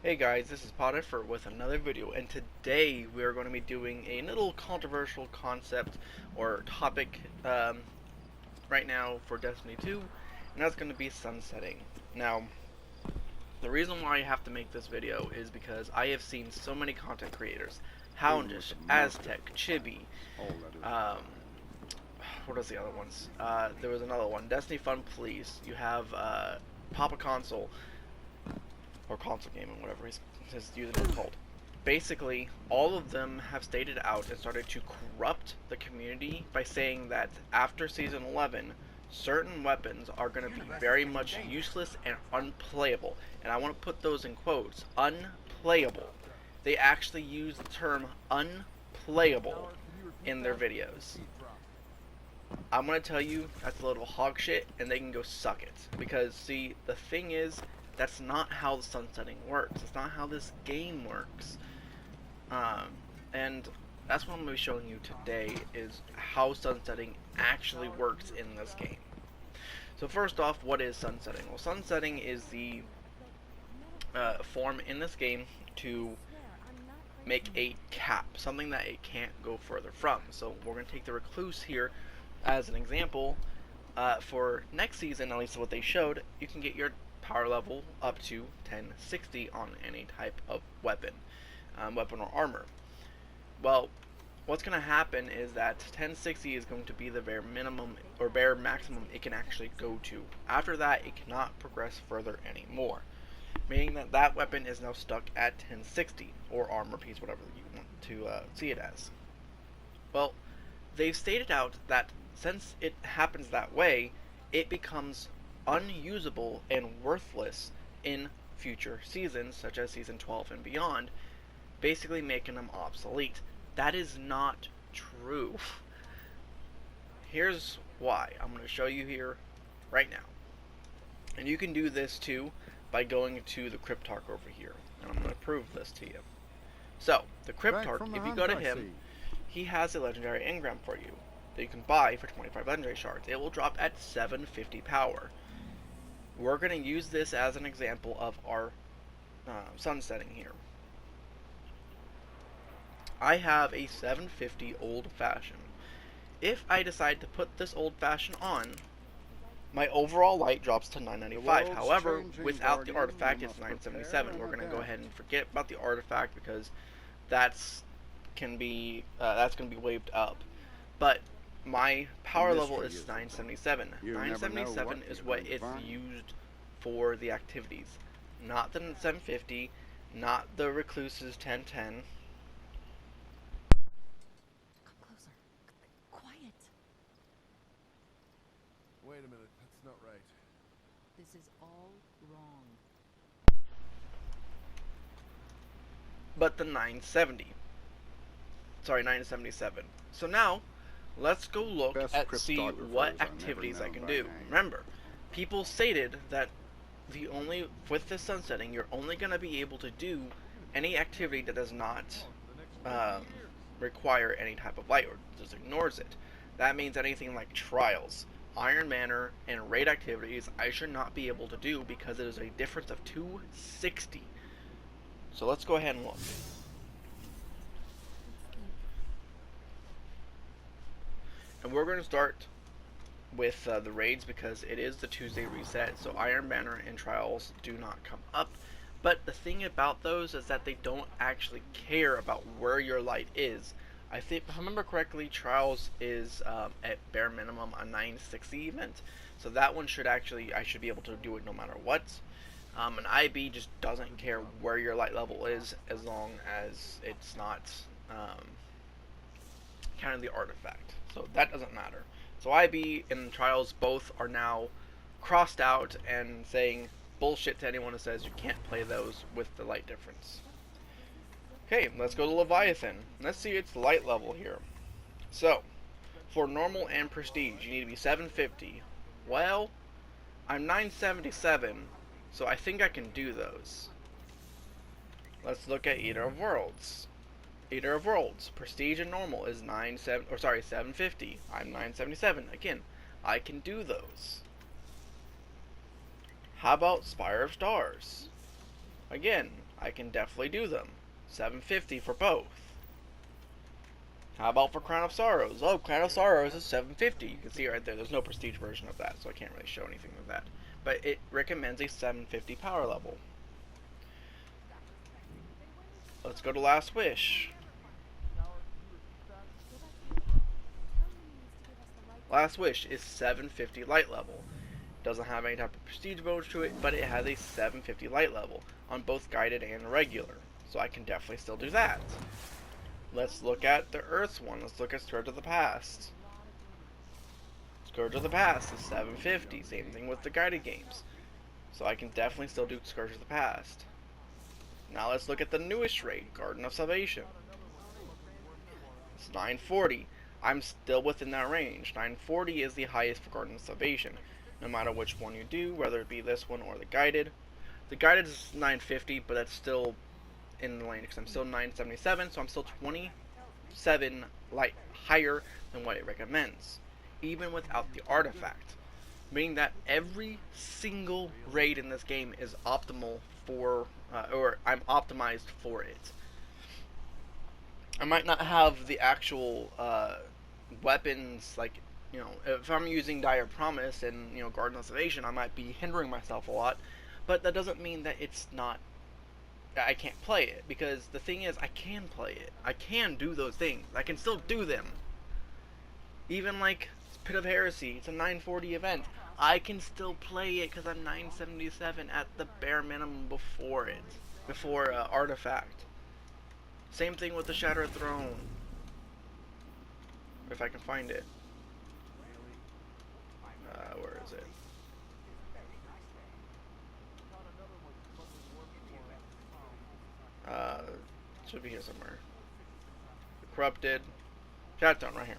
Hey guys, this is Potiphar with another video, and today we are going to be doing a little controversial concept or topic right now for Destiny 2, and that's going to be sunsetting. Now, the reason why I have to make this video is because I have seen so many content creators, Houndish, Aztec, Chibi, um, what was the other ones? There was another one, Destiny Fun Please, you have Papa Console, or console gaming, whatever his username is called. Basically, all of them have stated out and started to corrupt the community by saying that after Season 11, certain weapons are going to be very much useless and unplayable. And I want to put those in quotes, unplayable. They actually use the term unplayable in their videos. I'm going to tell you that's a little hog shit, and they can go suck it. Because, see, the thing is, that's not how the sunsetting works. It's not how this game works. And that's what I'm going to be showing you today, is how sunsetting actually works in this game. So first off, what is sunsetting? Well, sunsetting is the form in this game to make a cap, something that it can't go further from. So we're going to take the Recluse here as an example. For next season, at least what they showed, you can get your power level up to 1060 on any type of weapon, weapon or armor. Well, what's going to happen is that 1060 is going to be the bare minimum or bare maximum it can actually go to. After that, it cannot progress further anymore, meaning that that weapon is now stuck at 1060 or armor piece, whatever you want to see it as. Well, they've stated out that since it happens that way, it becomes unusable and worthless in future seasons, such as Season 12 and beyond, basically making them obsolete. That is not true. Here's why. I'm going to show you here right now. And you can do this too by going to the Cryptarch over here. And I'm going to prove this to you. So, the Cryptarch, if you go to him, he has a legendary engram for you that you can buy for 25 legendary shards. It will drop at 750 power. We're going to use this as an example of our sunsetting here. I have a 750 old fashioned. If I decide to put this old fashioned on, my overall light drops to 995. However, without the artifact, it's 977. We're going to go ahead and forget about the artifact because that's going to be waved up. But my power level is 977. 977 is what it's used for the activities. Not the 750, not the Recluse's 1010. Come closer. Quiet. Wait a minute, that's not right. This is all wrong. But the 970. Sorry, 977. So now, let's go look at see what activities I can do. Remember, people stated that with this sunsetting, you're only going to be able to do any activity that does not require any type of light or just ignores it. That means anything like trials, Iron Manor, and raid activities I should not be able to do because it is a difference of 260. So let's go ahead and look. And we're going to start with the raids because it is the Tuesday reset, so Iron Banner and Trials do not come up. But the thing about those is that they don't actually care about where your light is. I think, if I remember correctly, Trials is at bare minimum a 960 event, so that one should actually, I should be able to do it no matter what. And IB just doesn't care where your light level is as long as it's not counting the artifact. So that doesn't matter. So IB and Trials both are now crossed out and saying bullshit to anyone who says you can't play those with the light difference. Okay, let's go to Leviathan. Let's see its light level here. So, for normal and prestige, you need to be 750. Well, I'm 977, so I think I can do those. Let's look at Eater of Worlds. Eater of Worlds, prestige and normal is 750. I'm 977. Again, I can do those. How about Spire of Stars? Again, I can definitely do them. 750 for both. How about for Crown of Sorrows? Oh, Crown of Sorrows is 750. You can see right there, there's no prestige version of that, so I can't really show anything of that. But it recommends a 750 power level. Let's go to Last Wish. Last Wish is 750 light level. Doesn't have any type of prestige bonus to it, but it has a 750 light level on both guided and regular. So I can definitely still do that. Let's look at the Earth's one. Let's look at Scourge of the Past. Scourge of the Past is 750. Same thing with the guided games. So I can definitely still do Scourge of the Past. Now let's look at the newest raid, Garden of Salvation. It's 940. I'm still within that range. 940 is the highest for Garden of Salvation. No matter which one you do, whether it be this one or the guided. The guided is 950, but that's still in the lane because I'm still 977, so I'm still 27 light higher than what it recommends, even without the artifact. Meaning that every single raid in this game is optimal for, or I'm optimized for it. I might not have the actual weapons, like, you know, if I'm using Dire Promise and, you know, Garden of Salvation, I might be hindering myself a lot, but that doesn't mean that it's not, I can't play it, because the thing is, I can play it. I can do those things. I can still do them. Even like Pit of Heresy, it's a 940 event. I can still play it because I'm 977 at the bare minimum before Artifact. Same thing with the Shattered Throne. If I can find it. Where is it? Should be here somewhere. Corrupted. Shattered Throne, right here.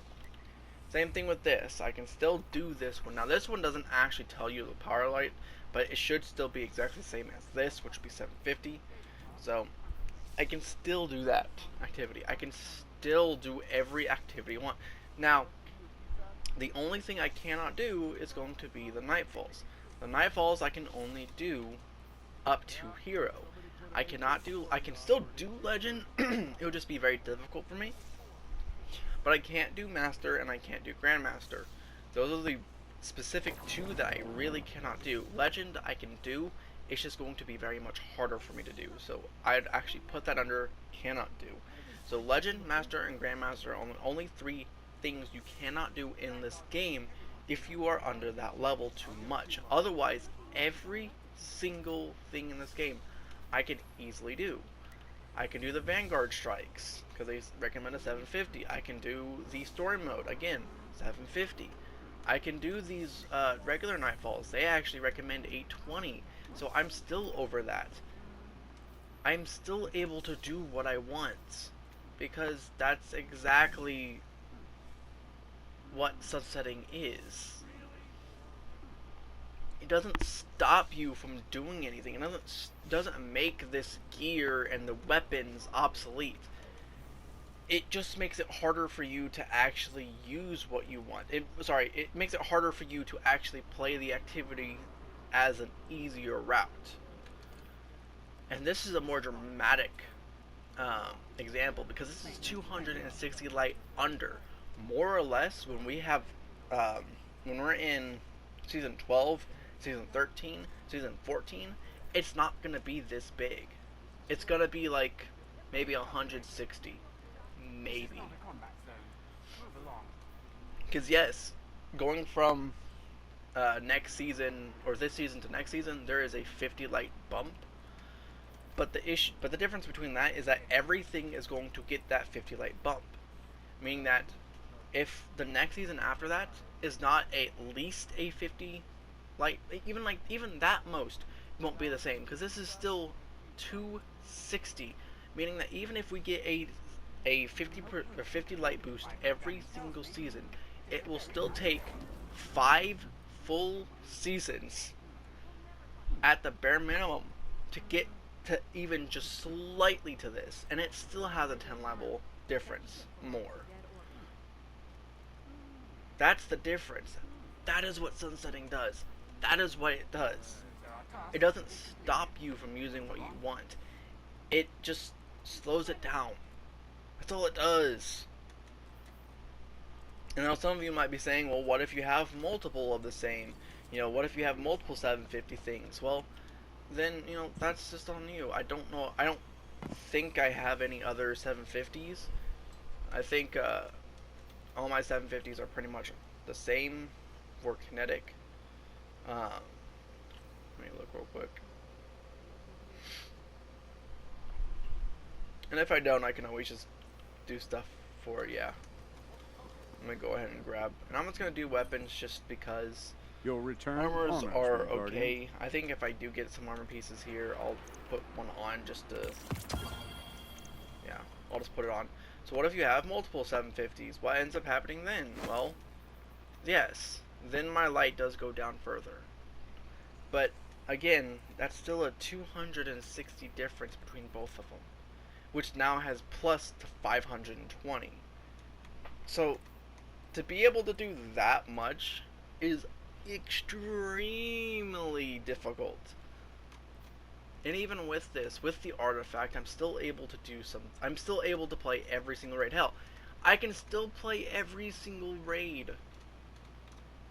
Same thing with this. I can still do this one. Now this one doesn't actually tell you the power light, but it should still be exactly the same as this, which would be 750. So I can still do that activity. I can still do every activity I want. Now, the only thing I cannot do is going to be the Nightfalls. The Nightfalls I can only do up to Hero. I can still do Legend. It would just be very difficult for me. But I can't do Master and I can't do Grandmaster. Those are the specific two that I really cannot do. Legend I can do, it's just going to be very much harder for me to do. So I'd actually put that under cannot do. So Legend, Master, and Grandmaster are only three things you cannot do in this game if you are under that level too much. Otherwise, every single thing in this game I can easily do. I can do the Vanguard Strikes, because they recommend a 750. I can do the Story Mode, again, 750. I can do these regular Nightfalls. They actually recommend 820, so I'm still over that. I'm still able to do what I want, because that's exactly what sunsetting is. It doesn't stop you from doing anything. It doesn't make this gear and the weapons obsolete. It just makes it harder for you to actually use what you want. It makes it harder for you to actually play the activity as an easier route. And this is a more dramatic example, because this is 260 light under. More or less, when we have, when we're in Season 12, Season 13, Season 14, it's not going to be this big. It's going to be like maybe 160. Maybe. Because yes, going from next season, or this season to next season, there is a 50 light bump. But the difference between that is that everything is going to get that 50 light bump. Meaning that if the next season after that is not at least a 50 light, even that most won't be the same, because this is still 260, meaning that even if we get a 50 light boost every single season, it will still take 5 full seasons at the bare minimum to get to even just slightly to this, and it still has a 10 level difference more. That's the difference. That is what sunsetting does. That is what it does. It doesn't stop you from using what you want. it just slows it down. That's all it does. And now some of you might be saying, well, what if you have multiple of the same? You know, what if you have multiple 750 things? Well, then, you know, that's just on you. I don't know. I don't think I have any other 750s. I think all my 750s are pretty much the same for kinetic. Let me look real quick. And if I don't, I can always just do stuff for, yeah. I'm going to go ahead and grab. And I'm just going to do weapons just because You'll return armors honors, are my guardian. okay. I think if I do get some armor pieces here, I'll put one on just to... Yeah, I'll just put it on. So what if you have multiple 750s? What ends up happening then? Well, yes, then my light does go down further. But again, that's still a 260 difference between both of them, which now has plus to 520. So to be able to do that much is extremely difficult. And even with this, with the artifact, I'm still able to do some. I'm still able to play every single raid. Hell, I can still play every single raid.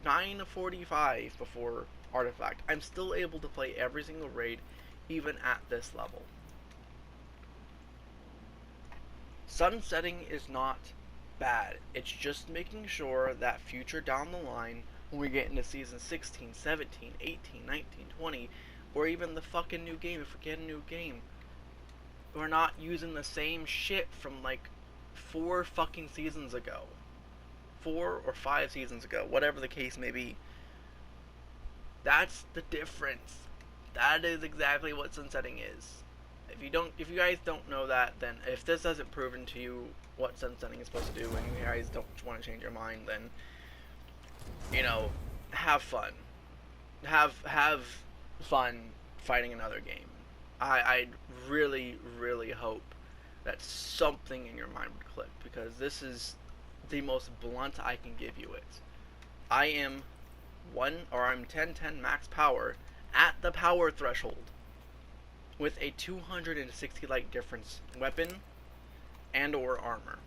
9:45 before artifact. I'm still able to play every single raid, even at this level. Sunsetting is not bad. It's just making sure that future down the line, when we get into season 16, 17, 18, 19, 20, or even the fucking new game, if we get a new game, we're not using the same shit from like 4 fucking seasons ago. 4 or 5 seasons ago, whatever the case may be. That's the difference. That is exactly what sunsetting is. If you guys don't know that, then if this hasn't proven to you what sunsetting is supposed to do, and you guys don't want to change your mind, then, you know, have fun. Have fun fighting another game. I really, really hope that something in your mind would click, because this is the most blunt I can give you it. I am 1010 max power at the power threshold with a 260 light difference weapon and or armor.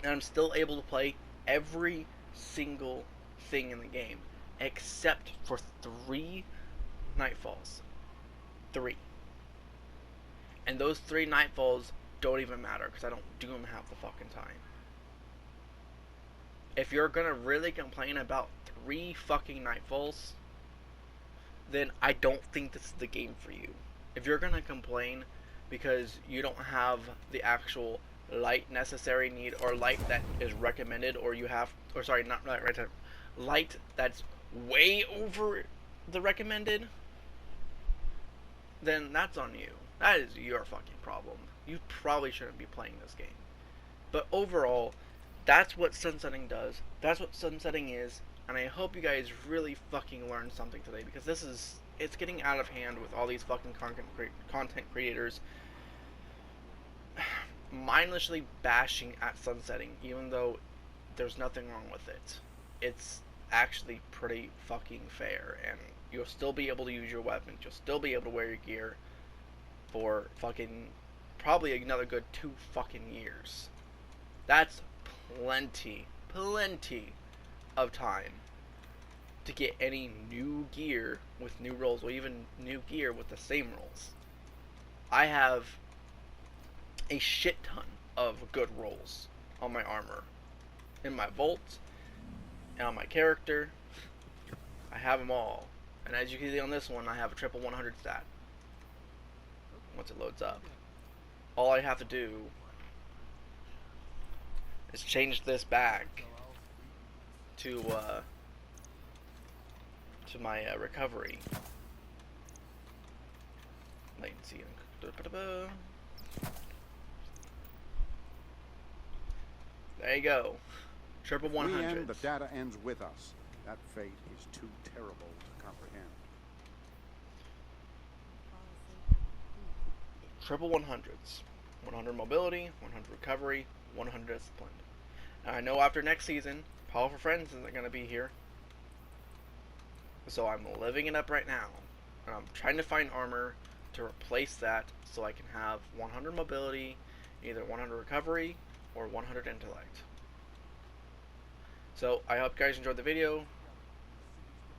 And I'm still able to play every single thing in the game except for 3 nightfalls. 3. And those 3 nightfalls don't even matter because I don't do them half the fucking time. If you're gonna really complain about 3 fucking nightfalls, then I don't think this is the game for you. If you're gonna complain because you don't have the actual light necessary need, or light that is recommended, or you have, or sorry, not right, light that's way over the recommended, then that's on you. That is your fucking problem. You probably shouldn't be playing this game. But overall, that's what sunsetting does. That's what sunsetting is. And I hope you guys really fucking learned something today, because it's getting out of hand with all these fucking content creators mindlessly bashing at sunsetting, even though there's nothing wrong with it. It's actually pretty fucking fair, and you'll still be able to use your weapons. You'll still be able to wear your gear for fucking probably another good 2 fucking years. That's plenty of time to get any new gear with new rolls, or even new gear with the same rolls. I have a shit ton of good rolls on my armor, in my vault, and on my character. I have them all. And as you can see on this one, I have a triple 100 stat once it loads up. All I have to do is change this back to my recovery. Latency. There you go. Triple 100. We end, the data ends with us. That fate is too terrible to comprehend. Triple 100s. 100 mobility, 100 recovery, 100 discipline. And I know after next season, Powerful Friends isn't going to be here. So I'm living it up right now. And I'm trying to find armor to replace that so I can have 100 mobility, either 100 recovery, or 100 intellect. So I hope you guys enjoyed the video.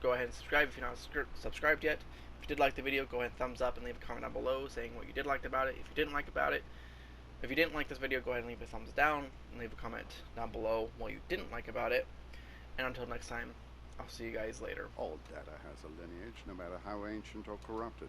Go ahead and subscribe if you're not subscribed yet. If you did like the video, go ahead and thumbs up and leave a comment down below saying what you did like about it. If you didn't like this video, go ahead and leave a thumbs down and leave a comment down below what you didn't like about it. And until next time, I'll see you guys later. All data has a lineage, no matter how ancient or corrupted.